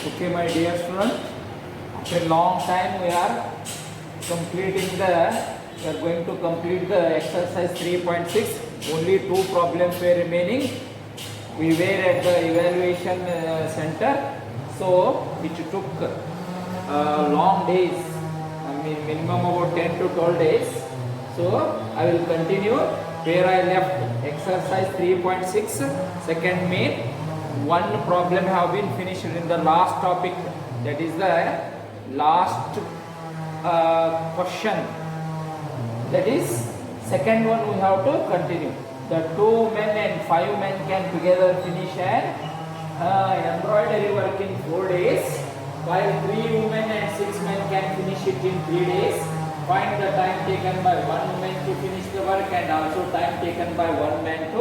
Okay, my dear student, after a long time we are going to complete the exercise 3.6. Only two problems were remaining. We were at the evaluation center, so it took long days. I mean, minimum about 10 to 12 days. So I will continue where I left. Exercise 3.6, second main. One problem have been finished in the last topic, that is the last question, that is second one we have to continue. The 2 men and 5 men can together finish an embroidery work in 4 days, while 3 women and 6 men can finish it in 3 days. Find the time taken by 1 woman to finish the work and also time taken by 1 man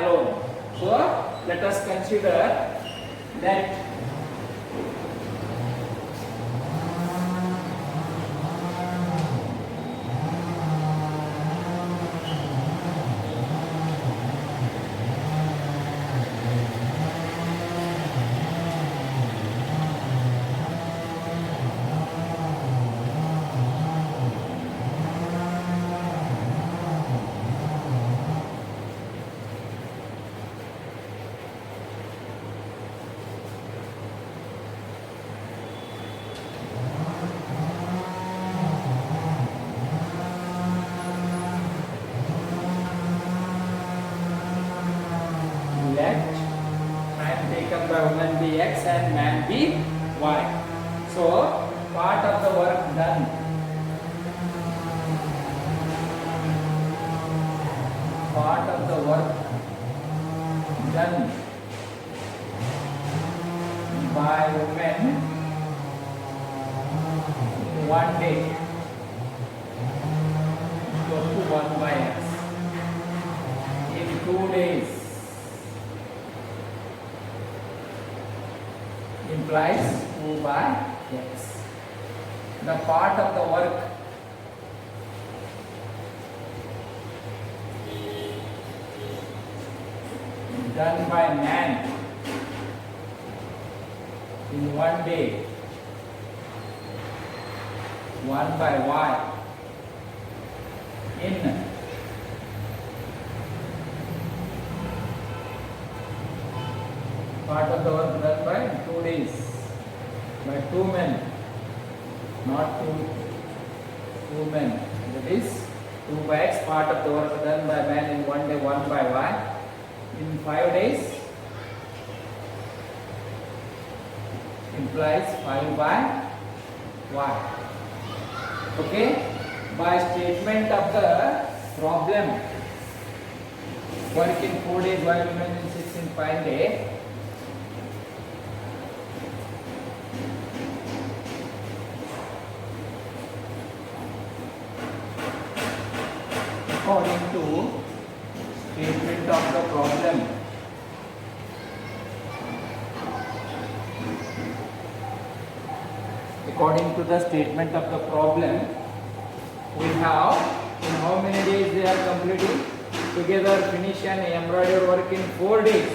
alone. So let us consider that time taken by woman be X and man be Y. So part of the work done, by women in 1 day equals to 1 by X. In 2 days implies 2 by X. The part of the work done by man in 1 day, 1 by Y. In part of the work done by 2 days by 2 men, not 2 men. That is 2 by X. Part of the work done by man in 1 day, 1 by Y. In 5 days implies 5 by Y. Okay? By statement of the problem, work in 4 days while women in 6 in 5 days. According to statement of the problem, we have in how many days they are completing? Together finish an embroidery work in 4 days.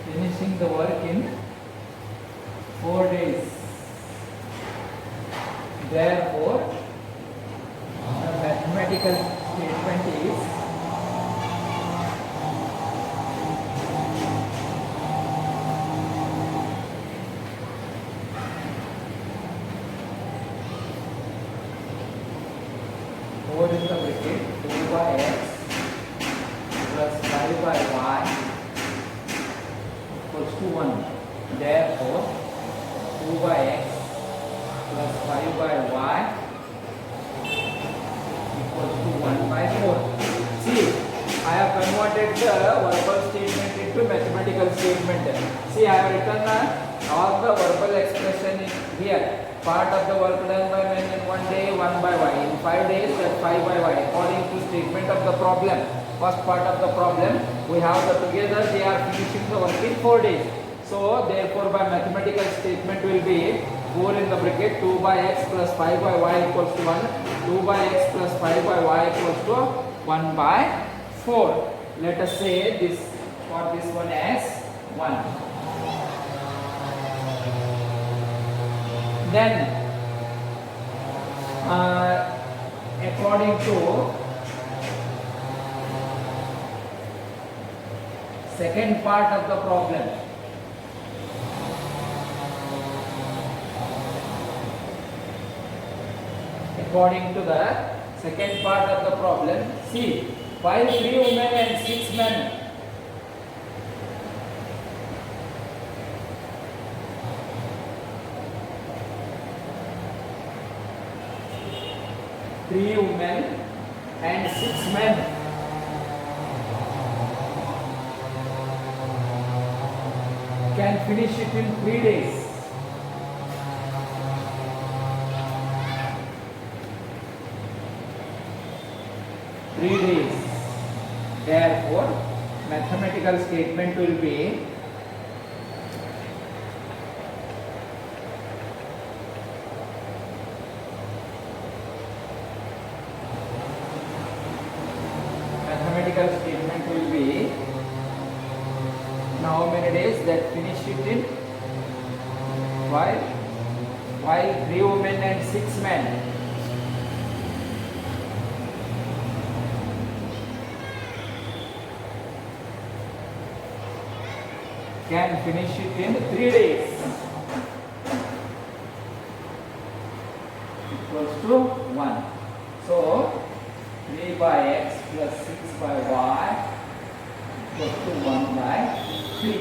Finishing the work in 4 days. Therefore, the mathematical statement is four in the bracket 2 by X plus 5 by Y equals to 1. Therefore, 2 by X plus 5 by Y equals to 1 by 4. See, I have converted the verbal statement into mathematical statement. See, I have written all the verbal expression in here. Part of the work done by men in 1 day, 1 by Y. In 5 days, that's 5 by Y. According to statement of the problem, first part of the problem, we have the together they are finishing the work in 4 days. So therefore by mathematical statement will be 4 in the bracket 2 by x plus 5 by y equals to 1, 2 by x plus 5 by y equals to 1 by 4. Let us say this for this one as 1. Then according to second part of the problem, according to the second part of the problem, see, while 3 women and 6 men three women and 6 men can finish it in 3 days. Therefore, mathematical statement will be now how many days that finish it in while 3 women and 6 men can finish it in 3 days equals to 1. So 3 by x plus 6 by y equals to 1 by 3.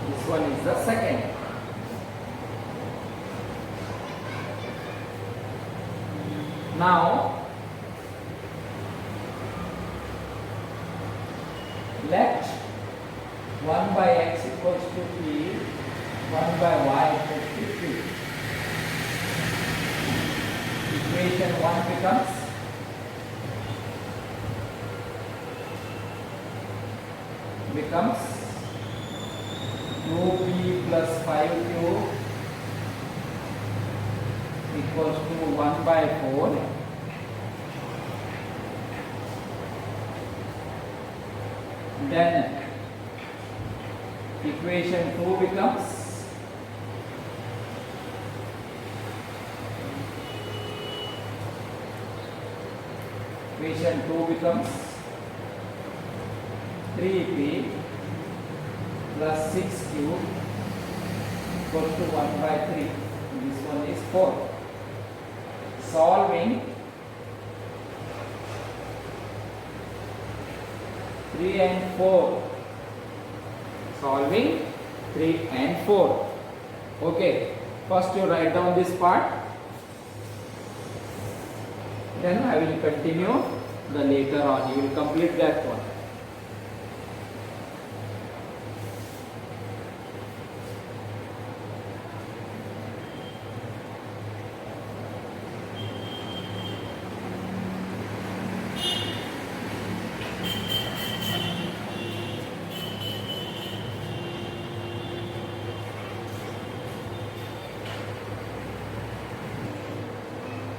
This one is the second. Now let 1 by x equals to 3, 1 by y equals to 3. Equation 1 becomes 2p plus 5q equals to 1 by 4. Then equation 2 becomes equation 2 becomes 3p plus 6q equals to 1 by 3. This one is 4. Solving 3 and 4. Solving 3 and 4. Okay. First you write down this part. Then I will continue the later on. You will complete that one.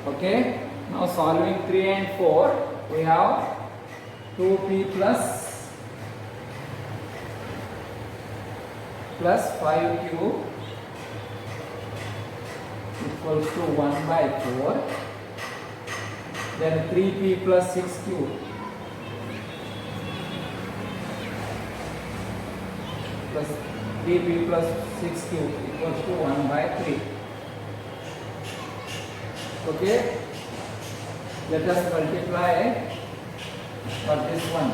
Okay, now solving 3 and 4, we have 2p plus 5q equals to 1 by 4. Then 3p plus 6q plus 3p plus 6q equals to 1 by 3. Okay, let us multiply for this one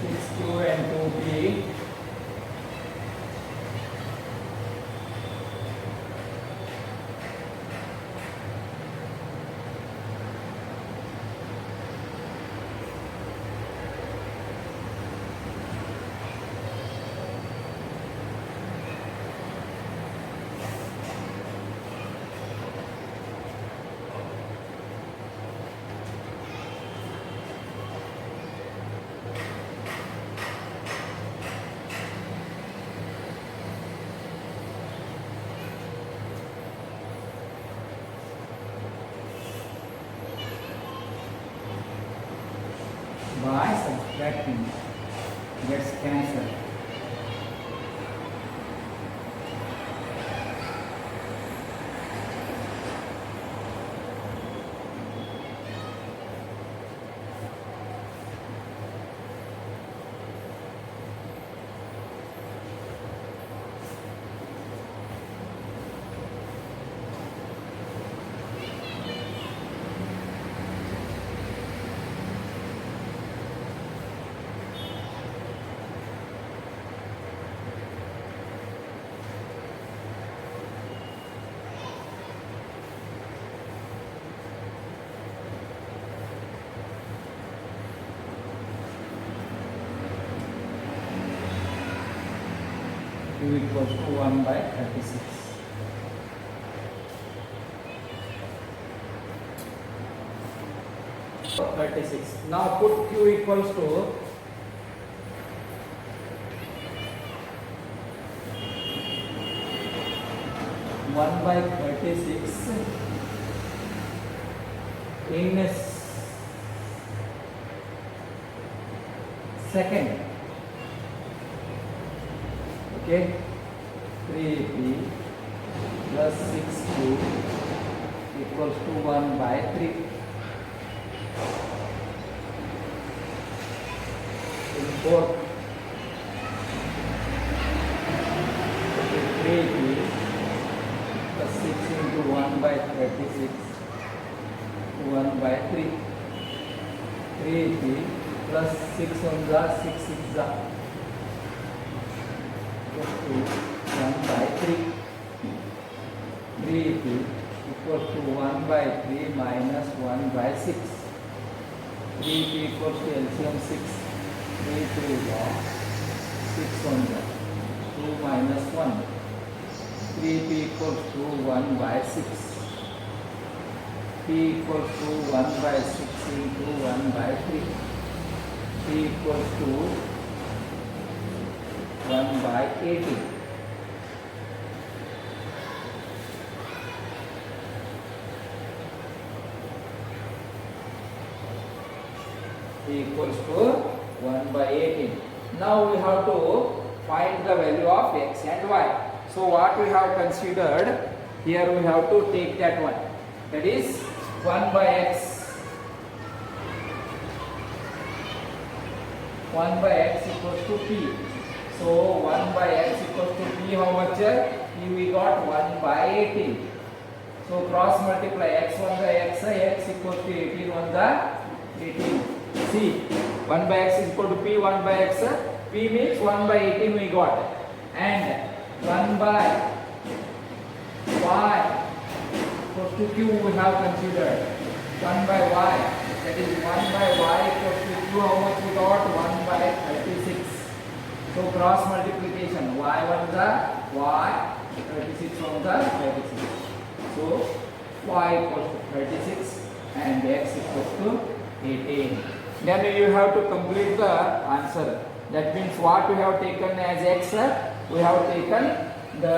6q and 2p. gets cancelled. Q equals to 1 by 36. So 36. Now put Q equals to 1 by 36 in second. Okay, 3p plus 6q equals to 1 by 3. In fourth, 3p plus 6 into 1 by 36, 1 by 3. 3p plus 6 on the 6 6 the equals to 1 by 3. 3p equals to 1 by 3 minus 1 by 6. 3p equals to LCM 6. 3 3 6 on the 2 minus 1. 3p equals to 1 by 6. P equals to 1 by 6 into 1 by 3. P equals to 1 by 80. P equals to 1 by 18. Now we have to find the value of x and y. So what we have considered, here we have to take that one. That is 1 by x. 1 by x equals to p. So 1 by x equals to p, how much? P we got 1 by 18. So cross multiply x1 by x equals to 18 on the 18. See, 1 by x is equal to p, 1 by x. P means 1 by 18 we got. And 1 by y equals to q we have considered. 1 by y, that is 1 by y equals to q, how much we got? 1 by 36. So cross multiplication, y1 the y, 36 on the 36. So y equals to 36 and x equals to 18. Then you have to complete the answer. That means what we have taken as x, we have taken the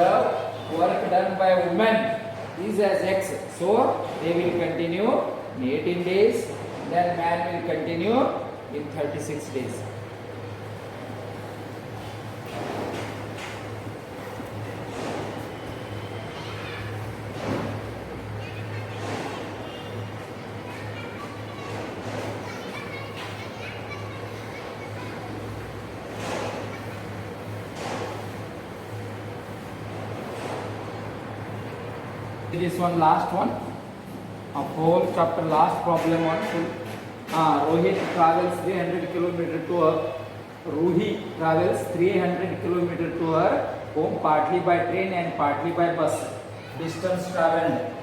work done by women is as x. So they will continue in 18 days, then man will continue in 36 days. This one, last one of whole chapter, last problem on Rohit travels 300 km to her. Ruhi travels 300 km to her home, partly by train and partly by bus. Distance traveled.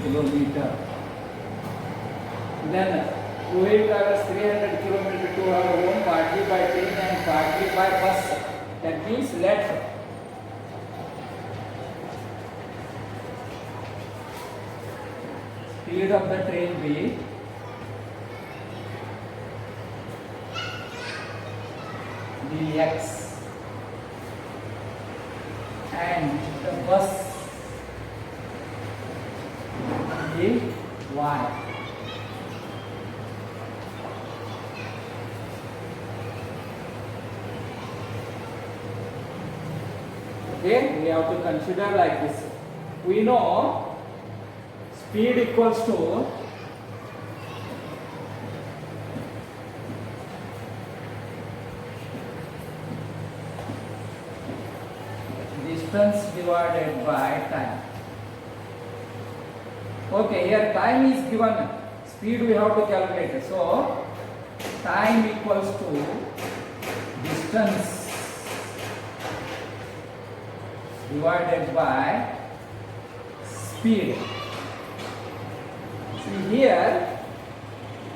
Kilometer. Then Rohit travels 300 km to her home, partly by train and partly by bus. That means let speed of the train be dx and the bus y. Okay, we have to consider like this. We know speed equals to distance divided by time. Okay, here time is given, speed we have to calculate. So time equals to distance divided by speed. See here,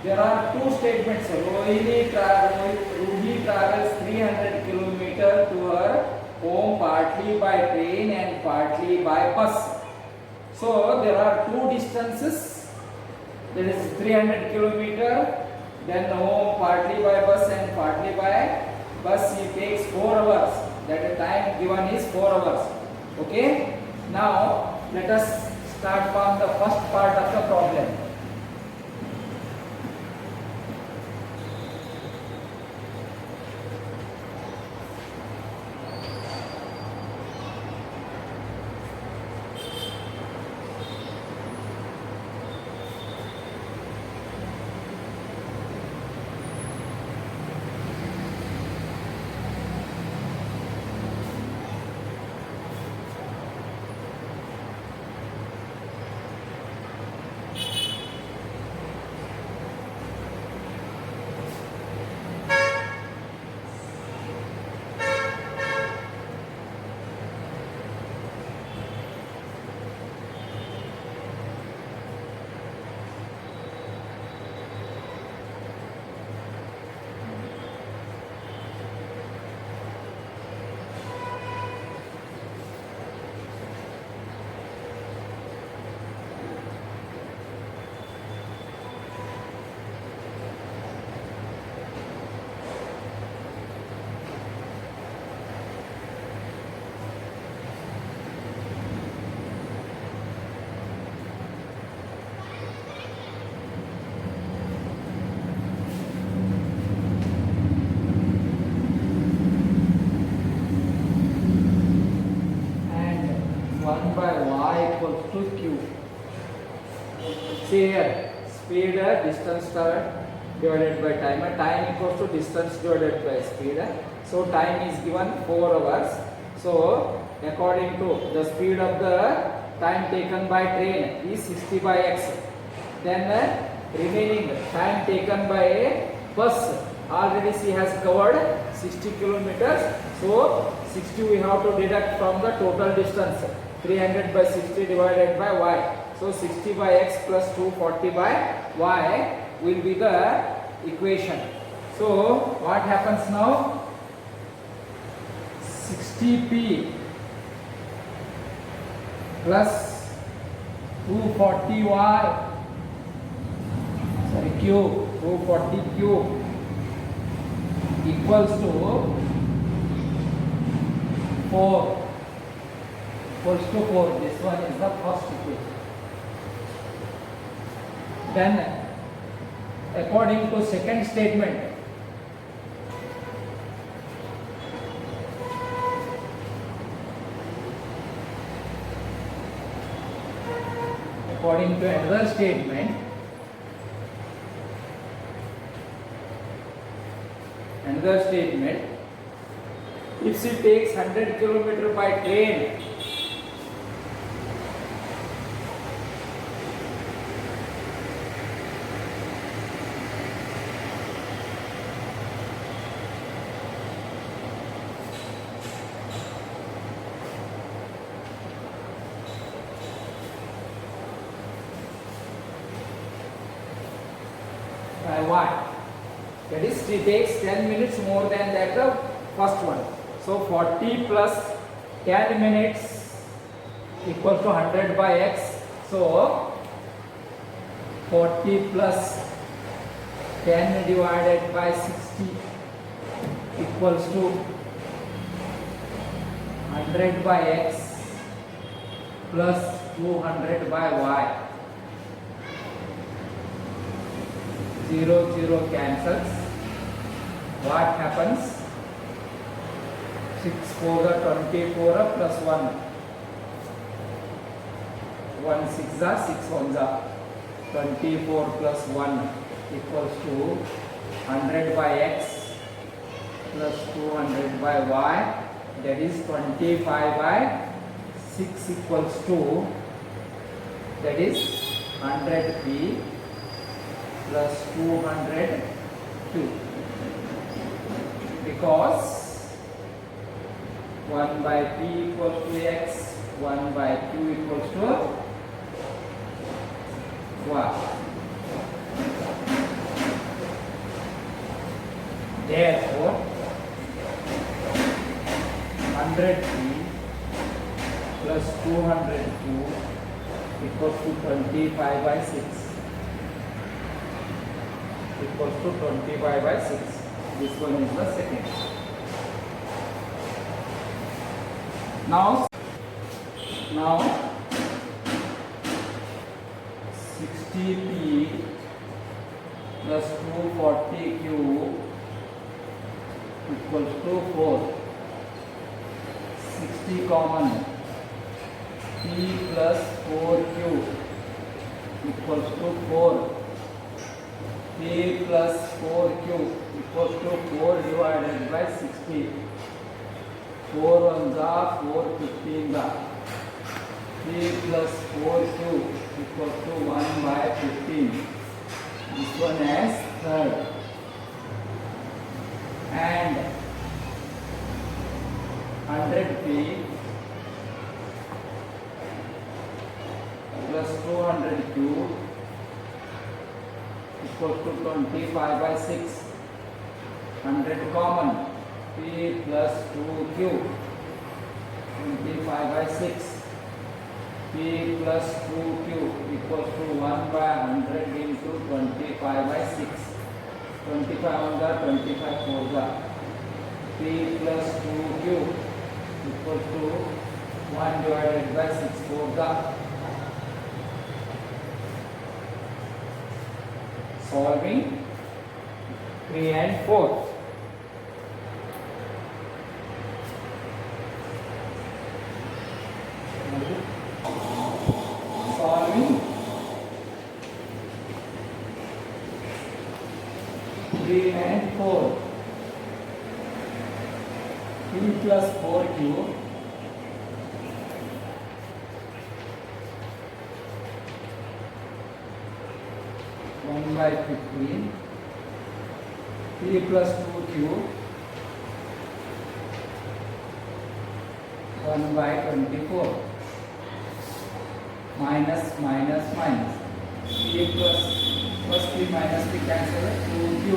there are two statements. Rohini travels 300 km to her home partly by train and partly by bus. So there are two distances. There is 300 km, then home partly by bus and partly by bus. It takes 4 hours. That the time given is 4 hours. Okay. Now let us start from the first part of the problem. See here, speed distance divided by time. Time equals to distance divided by speed. So time is given 4 hours. So according to the speed of the time taken by train is 60 by x. Then remaining time taken by a bus, already she has covered 60 kilometers. So 60 we have to deduct from the total distance. 300 by 60 divided by y. So 60 by x plus 240 by y will be the equation. So what happens now? 60p plus 240y, sorry, q, 240q equals to 4. Equals to 4. This one is the first equation. Then according to second statement, according to another statement, if she takes 100 km by train, by y. That is, she takes 10 minutes more than that the first one. So 40 plus 10 minutes equals to 100 by x. So 40 plus 10 divided by 60 equals to 100 by x plus 200 by y. 0 0 cancels. What happens? 6 4 24 plus 1. 1 6 6 1 24 plus 1 equals to 100 by x plus 200 by y, that is 25 by 6 equals to, that is 100p plus 200q, because 1 by p equals to x, 1 by q equals to y. Therefore 100p plus 200q equals to 25 by 6, equals to 25 by 6. This one is the second. Now 60p plus 240q equals to 4. 60 common, p plus 4q equals to 4. p plus 4q equals to 4 divided by 60. 4 1s are 4 15s are. p plus 4q equals to 1 by 15. This one as third. And 100p plus 200q equals to 25 by 6. 100 common, p plus 2q, 25 by 6. p plus 2q equals to 1 by 100 into 25 by 6. 25 on the 25 4 the. p plus 2q equals to 1 divided by 6 4 the. Solving 3 and 4. Solving 3 and 4. p plus 4q by 15, p plus 2q 1 by 24, minus minus minus, p plus p minus p cancel, 2q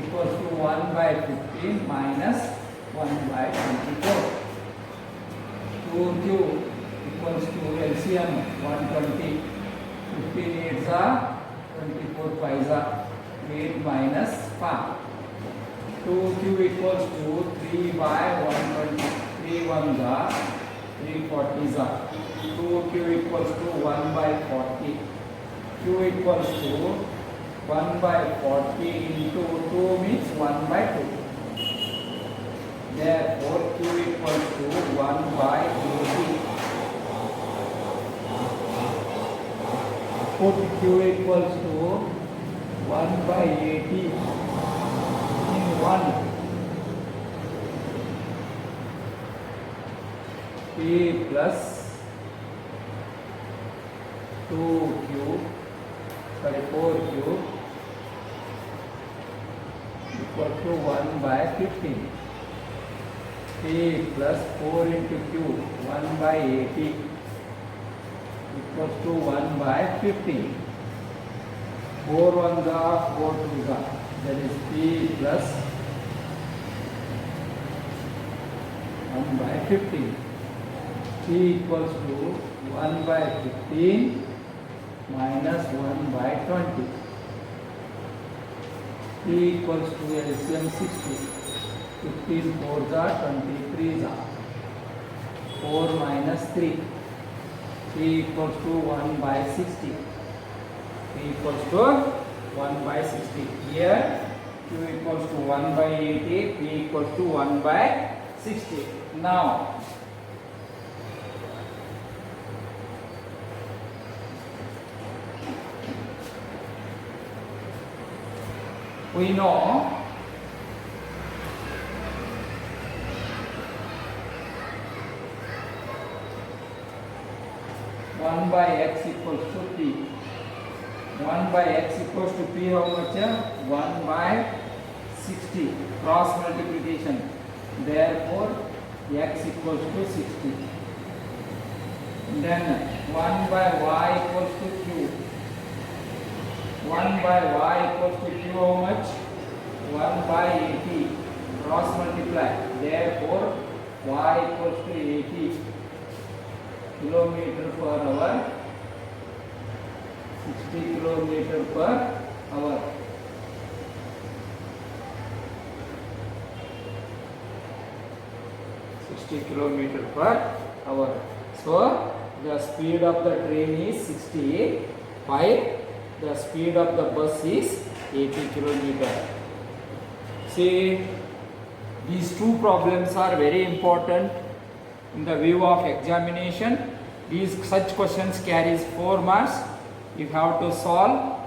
equals to 1 by 15 minus 1 by 24. 2q equals to LCM 120, 15 8s are 24 5s are 8 minus 5. 2q equals to 3 by 120, 3 1s are 3 40s are. 2q equals to 1 by 40. q equals to 1 by 40 into 2 means 1 by 2. Therefore q equals to 1 by 80. Put q equals to 1 by 80 in 1. p plus 2q, sorry 4q equal to 1 by 15. p plus 4 into q 1 by 80 equals to 1 by 15. 4 1s are 4 2s are, that is p plus 1 by 15. p equals to 1 by 15 minus 1 by 20. p equals to LCM 60. 15 4s are 23s are. 4 minus 3. p equals to 1 by 60. p equals to 1 by 60. Here Q equals to 1 by 80, P equals to 1 by 60. Now we know one by x equals to p. 1 by x equals to p how much? 1 by 60 cross multiplication. Therefore x equals to 60. Then 1 by y equals to q. 1 by y equals to q how much? 1 by 80 cross multiply. Therefore y equals to 80 kilometer per hour. 60 kilometer per hour. Kilometer per hour. So the speed of the train is 60 while the speed of the bus is 80 kilometer. See, these two problems are very important in the view of examination. These such questions carries 4 marks. You have to solve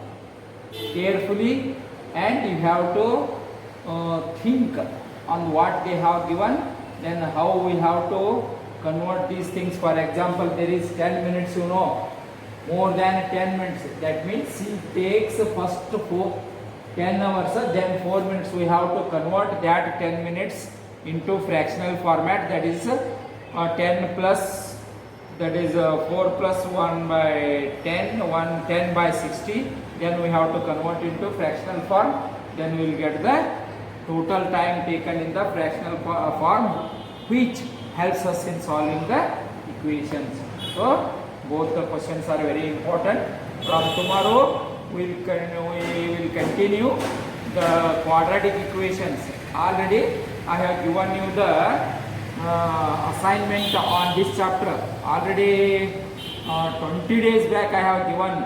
carefully and you have to think on what they have given, then how we have to convert these things. For example, there is 10 minutes, you know, more than 10 minutes. That means he takes first 10 hours, then 4 minutes. We have to convert that 10 minutes into fractional format. That is 10 plus, that is 4 plus 1 by 10, 10 by 60. Then we have to convert into fractional form. Then we will get the total time taken in the fractional form, which helps us in solving the equations. So both the questions are very important. From tomorrow we will continue the quadratic equations. Already I have given you the assignment on this chapter. Already 20 days back I have given.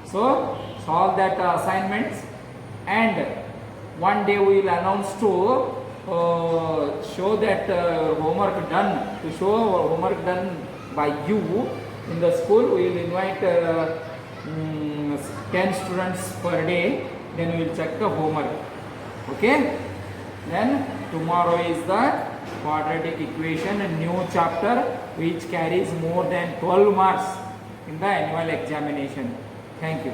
So solve that assignments, and one day we will announce to show that homework done, to show homework done by you in the school. We will invite 10 students per day, then we will check the homework. Okay, then tomorrow is the quadratic equation, a new chapter which carries more than 12 marks in the annual examination. Thank you.